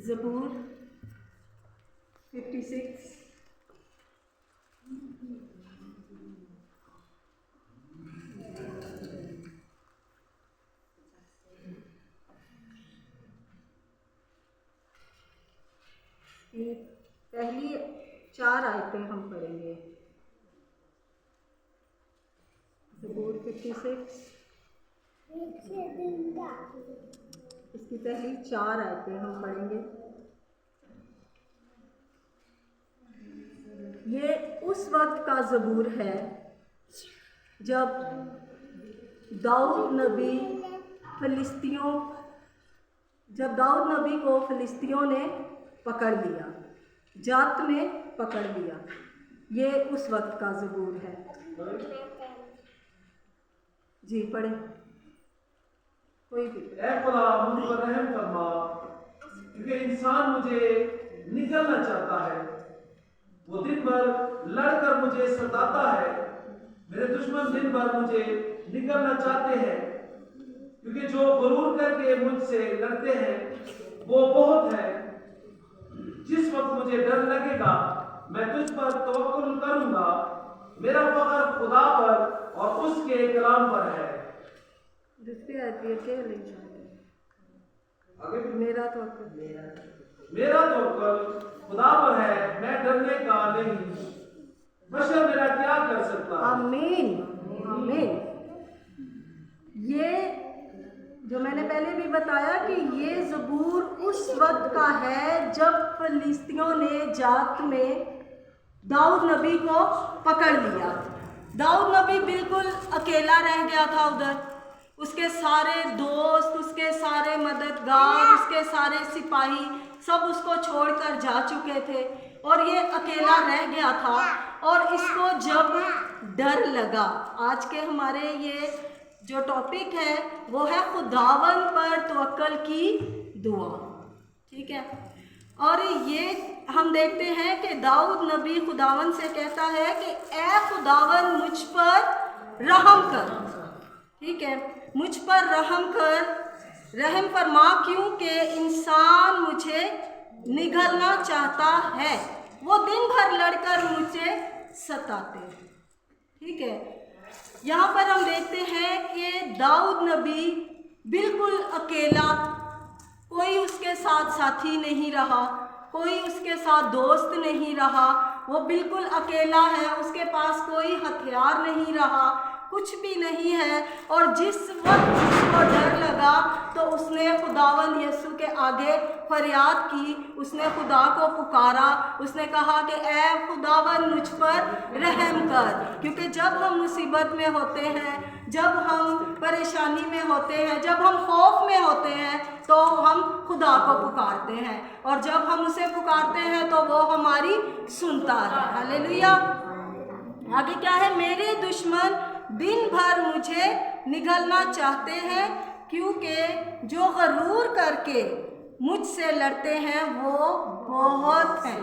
ज़बूर 56। पहली 4 आयतें हम पढ़ेंगे। ज़बूर 56 इसकी पहली 4 आयतें हम पढ़ेंगे। ये उस वक्त का ज़बूर है जब दाऊद नबी को फ़िलिस्तियों ने पकड़ लिया, जात में पकड़ लिया। ये उस वक्त का ज़बूर है। जी पढ़े कोई भी। ऐ खुदा मुझ पर रहम फरमा, क्योंकि इंसान मुझे निगलना चाहता है। वो दिन भर लड़कर मुझे सताता है। मेरे दुश्मन दिन भर मुझे निगलना चाहते हैं, क्योंकि जो गुरूर करके मुझसे लड़ते हैं वो बहुत है। जिस वक्त मुझे डर लगेगा मैं तुझ पर तवक्कुल करूंगा। मेरा फख्र खुदा पर और उसके कलाम पर है। दूसरी आयत ये क्या ले जाते? मेरा तवक्कुल खुदा पर है, मैं डरने का नहीं। बशर मेरा क्या कर सकता है? आमीन आमीन। ये जो मैंने पहले भी बताया कि ये ज़बूर उस वक्त का है जब फ़िलिस्तियों ने जात में दाऊद नबी को पकड़ लिया। दाऊद नबी बिल्कुल अकेला रह गया था उधर। उसके सारे दोस्त, उसके सारे मददगार, उसके सारे सिपाही सब उसको छोड़कर जा चुके थे और ये अकेला रह गया था। और इसको जब डर लगा, आज के हमारे ये जो टॉपिक है वो है खुदावन पर तवक्कुल की दुआ। ठीक है, और ये हम देखते हैं कि दाऊद नबी खुदावन से कहता है कि ऐ खुदावन मुझ पर रहम कर। ठीक है, मुझ पर रहम कर, रहम फरमा, क्योंकि इंसान मुझे निगलना चाहता है। वो दिन भर लड़कर मुझे सताते हैं। ठीक है, यहाँ पर हम देखते हैं कि दाऊद नबी बिल्कुल अकेला, कोई उसके साथ साथी नहीं रहा, कोई उसके साथ दोस्त नहीं रहा। वो बिल्कुल अकेला है, उसके पास कोई हथियार नहीं रहा, कुछ भी नहीं है। और जिस वक्त उसको डर लगा तो उसने खुदावंद यीशु के आगे फरियाद की, उसने खुदा को पुकारा। उसने कहा कि ऐ खुदावंद मुझ पर रहम कर, क्योंकि जब हम मुसीबत में होते हैं, जब हम परेशानी में होते हैं, जब हम खौफ में होते हैं तो हम खुदा को पुकारते हैं, और जब हम उसे पुकारते हैं तो वो हमारी सुनता है। हालेलुया। आगे क्या है? मेरे दुश्मन दिन भर मुझे निगलना चाहते हैं, क्योंकि जो गरूर करके मुझसे लड़ते हैं वो बहुत हैं,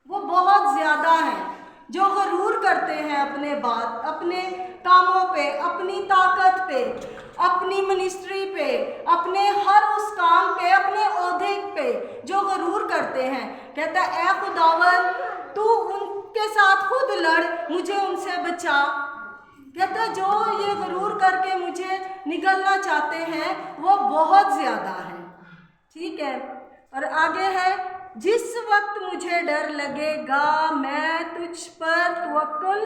वो बहुत ज़्यादा हैं। जो गरूर करते हैं अपने कामों पे, अपनी ताकत पे, अपनी मिनिस्ट्री पे, अपने हर उस काम पे, अपने ओहदे पे जो गरूर करते हैं, कहता है ऐ खुदावन तू उनके साथ खुद लड़, मुझे उनसे बचा। कहता जो ये गरूर करके मुझे निगलना चाहते हैं वो बहुत ज़्यादा है। ठीक है, और आगे है, जिस वक्त मुझे डर लगेगा मैं तुझ पर तवक्कुल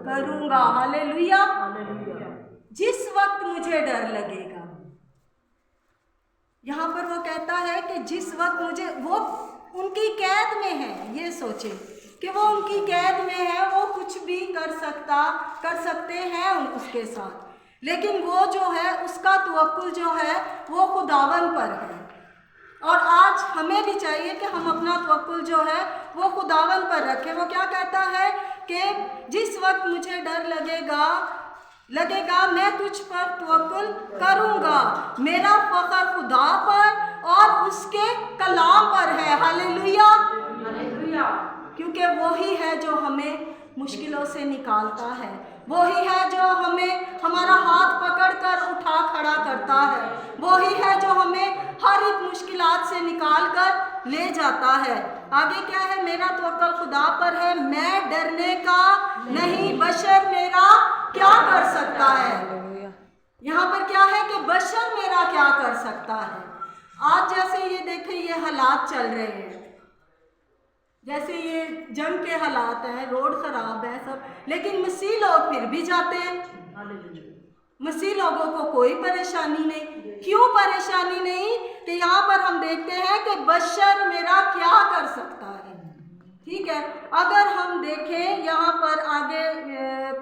करूँगा। हालेलुया। जिस वक्त मुझे डर लगेगा, यहाँ पर वो कहता है कि जिस वक्त मुझे, वो उनकी कैद में है, ये सोचे कि वो उनकी कैद में है, वो कुछ भी कर सकते हैं उसके साथ, लेकिन वो जो है उसका तवक्कुल जो है वो खुदावन पर है। और आज हमें भी चाहिए कि हम अपना तवक्कुल जो है वो खुदावन पर रखें। वो क्या कहता है कि जिस वक्त मुझे डर लगेगा मैं तुझ पर तवक्कुल करूँगा। मेरा फख्र खुदा पर और उसके कलाम पर है। Hallelujah, hallelujah. क्योंकि वही है जो हमें मुश्किलों से निकालता है, वही है जो हमें हमारा हाथ पकड़कर उठा खड़ा करता है, वही है जो हमें हर एक मुश्किलात से निकाल कर ले जाता है। आगे क्या है, मेरा तवक्कल खुदा पर है, मैं डरने का नहीं, बशर मेरा क्या कर सकता है। यहाँ पर क्या है कि बशर मेरा क्या कर सकता है। आज जैसे ये देखें, ये हालात चल रहे हैं, जैसे ये जंग के हालात हैं, रोड खराब है सब, लेकिन मसीह लोग फिर भी जाते हैं। मसीह लोगों को कोई परेशानी नहीं। क्यों परेशानी नहीं? कि यहाँ पर हम देखते हैं कि बशर मेरा क्या कर सकता है। ठीक है, अगर हम देखें यहाँ पर आगे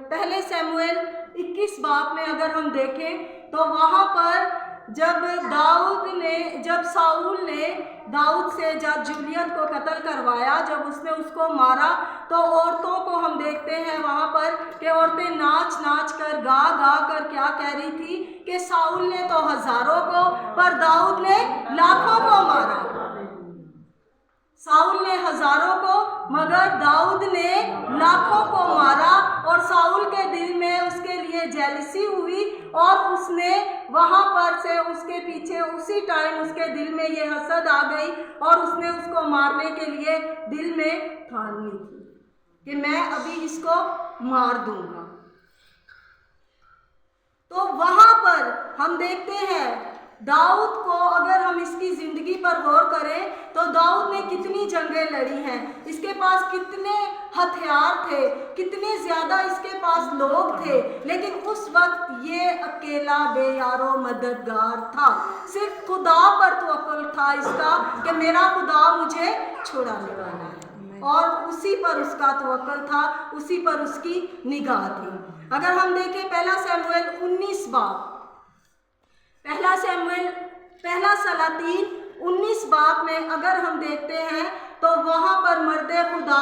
पहले शमूएल 21 बाब में अगर हम देखें तो वहाँ पर जब साउल ने दाऊद से जब जूलियत को कत्ल करवाया, जब उसने उसको मारा, तो औरतों को हम देखते हैं वहाँ पर कि औरतें नाच नाच कर गा गा कर क्या कह रही थी कि साउल ने तो हजारों को पर दाऊद ने लाखों को मारा। साउल ने हजारों को मगर दाऊद ने लाखों को मारा, और साउल के दिल में उसके लिए जेलसी हुई, और उसने वहां पर से उसके पीछे उसी टाइम उसके दिल में ये हसद आ गई, और उसने उसको मारने के लिए दिल में ठान ली थी कि मैं अभी इसको मार दूंगा। तो वहां पर हम देखते हैं दाऊद को, अगर हम इसकी ज़िंदगी पर गौर करें तो दाऊद ने कितनी जंगें लड़ी हैं, इसके पास कितने हथियार थे, कितने ज़्यादा इसके पास लोग थे, लेकिन उस वक्त ये अकेला बेयारो मददगार था। सिर्फ खुदा पर तवक्कुल था इसका कि मेरा खुदा मुझे छुड़ाने वाला है, और उसी पर उसका तवक्कुल था, उसी पर उसकी निगाह थी। अगर हम देखें पहला शमूएल 19 बाब, पहला सलातीन 19 बाब में अगर हम देखते हैं तो वहां पर मर्दे खुदा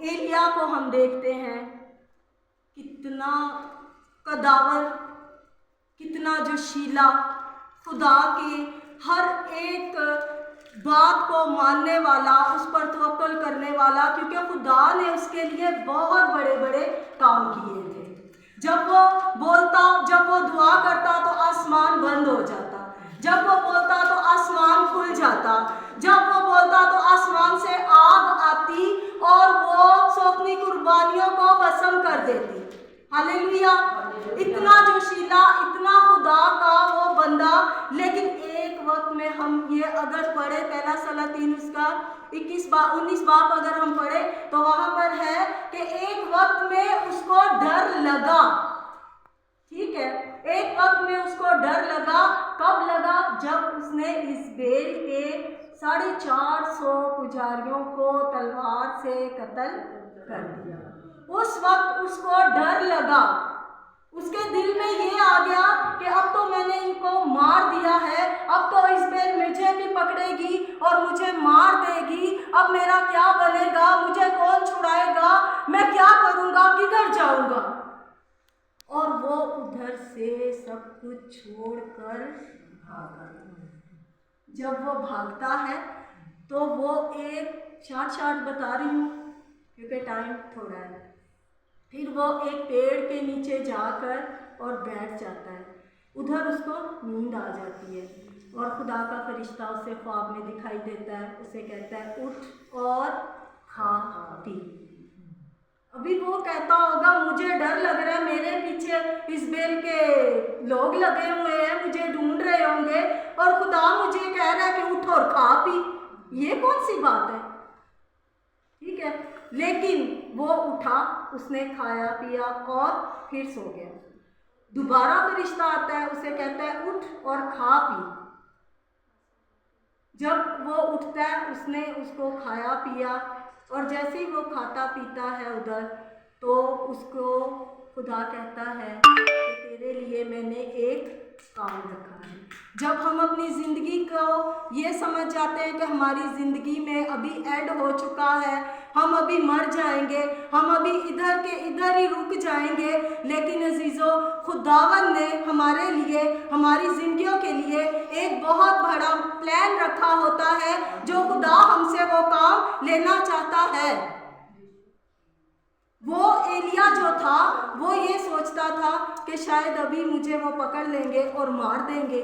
एलिया को हम देखते हैं, कितना कदावर, कितना जोशीला, खुदा की हर एक बात को मानने वाला, उस पर तवक्कुल करने वाला, क्योंकि खुदा ने उसके लिए बहुत बड़े बड़े काम किए थे। जब वो बोलता, जब वो दुआ करता तो आसमान बंद हो जाता, जब वो बोलता तो आसमान खुल जाता, जब वो बोलता तो आसमान से आग आती और वो सौंपनी कुर्बानियों को भस्म कर देती। हालेलुया! इतना जोशीला, इतना खुदा का वो बंदा। लेकिन एक वक्त में हम ये अगर पढ़े पहला सलातीन उसका 19 बाब अगर हम पढ़े तो वहां पर है कि एक वक्त में उसको डर लगा। ठीक है, एक वक्त में उसको डर लगा। कब लगा? जब उसने इस्राएल के 450 पुजारियों को तलवार से कत्ल कर दिया। उस वक्त उसको डर लगा, उसके दिल में ये आ गया कि अब तो मैंने इनको मार दिया है, अब तो इस्राएल मुझे भी पकड़ेगी और मुझे मार देगी, अब मेरा क्या बनेगा, मुझे कौन छुड़ाएगा, मैं क्या करूँगा, किधर जाऊँगा। और वो उधर से सब कुछ छोड़कर भागा। जब वो भागता है तो वो एक शार्ट बता रही हूँ क्योंकि टाइम थोड़ा है, फिर वो एक पेड़ के नीचे जाकर और बैठ जाता है। उधर उसको नींद आ जाती है और खुदा का फरिश्ता उसे ख्वाब में दिखाई देता है, उसे कहता है उठ और खा पी। अभी वो कहता होगा मुझे डर लग रहा है, मेरे पीछे इस्राएल के लोग लगे हुए हैं, मुझे ढूंढ रहे होंगे, और खुदा मुझे कह रहा है कि उठ और खा पी। ये कौन सी बात है? ठीक है, लेकिन वो उठा, उसने खाया पिया और फिर सो गया। दोबारा फरिश्ता आता है, उसे कहता है उठ और खा पी। जब वो उठता है, उसने उसको खाया पिया, और जैसे ही वो खाता पीता है उधर, तो उसको खुदा कहता है कि तेरे लिए मैंने एक काम रखा है। जब हम अपनी ज़िंदगी को ये समझ जाते हैं कि हमारी ज़िंदगी में अभी एंड हो चुका है, हम अभी मर जाएंगे, हम अभी इधर के इधर ही रुक जाएंगे, लेकिन अजीज़ों, खुदावन ने हमारे लिए, हमारी ज़िंदगियों के लिए एक बहुत बड़ा प्लान रखा होता है, जो खुदा हमसे वो काम लेना चाहता है। वो एलिया जो था, वो ये सोचता था कि शायद अभी मुझे वो पकड़ लेंगे और मार देंगे,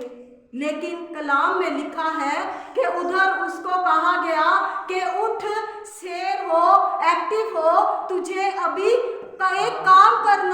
लेकिन कलाम में लिखा है कि उधर उसको कहा गया कि उठ, शेर हो, एक्टिव हो, तुझे अभी का एक काम करना